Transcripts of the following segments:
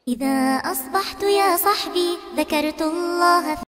إذا أصبحت يا صحبي ذكرت الله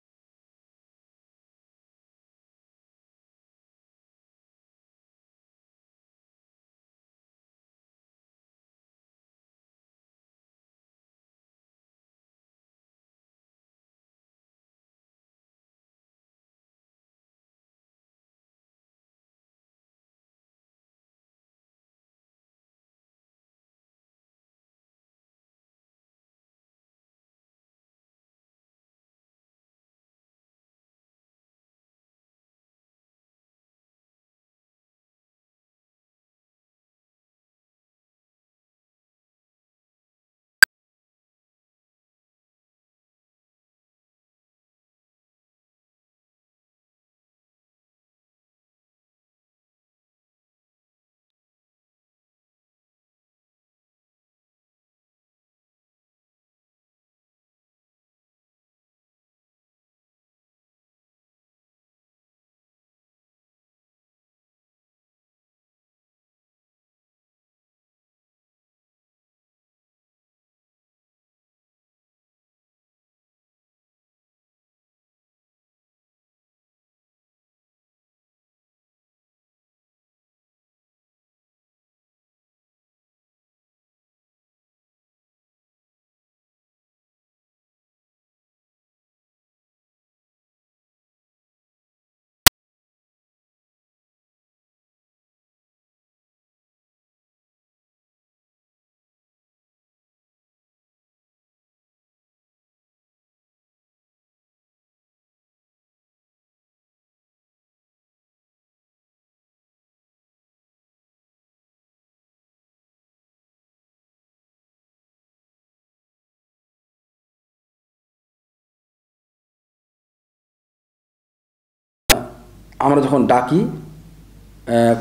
আমরা যখন ডাকি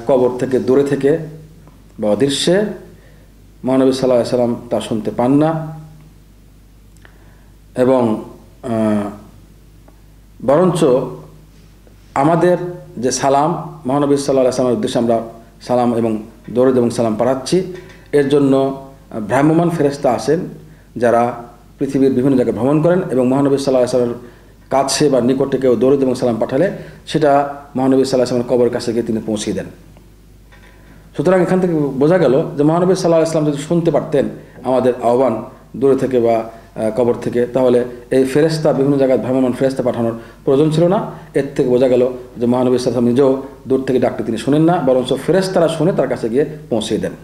কবর থেকে দূরে থেকে বা অদৃশ্যে, মহানবী সাল্লাল্লাহু আলাইহি সাল্লাম তা শুনতে পান না এবং বরঞ্চ আমাদের যে সালাম মহানবী সাল্লাল্লাহু আলাইহি সাল্লামের উদ্দেশ্যে আমরা সালাম এবং দরুদ এবং সালাম পাঠাচ্ছি, এর জন্য ভ্রাম্যমান ফেরেশতা আসেন যারা পৃথিবীর বিভিন্ন জায়গায় ভ্রমণ করেন এবং মহানবী সাল্লাল্লাহু আলাইহি সাল্লামের কাছে বা নিকটে কেউ দরুদ এবং সালাম পাঠালে সেটা মহানবী সাল্লাল্লাহু আলাইহি সাল্লামের কবরের কাছে গিয়ে তিনি পৌঁছিয়ে দেন। সুতরাং এখান থেকে বোঝা গেল যে মহানবী সাল্লাল্লাহু আলাইহি সাল্লাম যদি শুনতে পারতেন আমাদের আহ্বান দূরে থেকে বা কবর থেকে, তাহলে এই ফেরেশতা বিভিন্ন জায়গায় ভ্রাম্যমান ফেরেশতা পাঠানোর প্রয়োজন ছিল না। এর থেকে বোঝা গেল যে মহানবী সাল্লাল্লাহু আলাইহি সাল্লাম নিজেও দূর থেকে ডাকতে তিনি শোনেন না, বরঞ্চ ফেরেশতারা শুনে তার কাছে গিয়ে পৌঁছিয়ে দেন।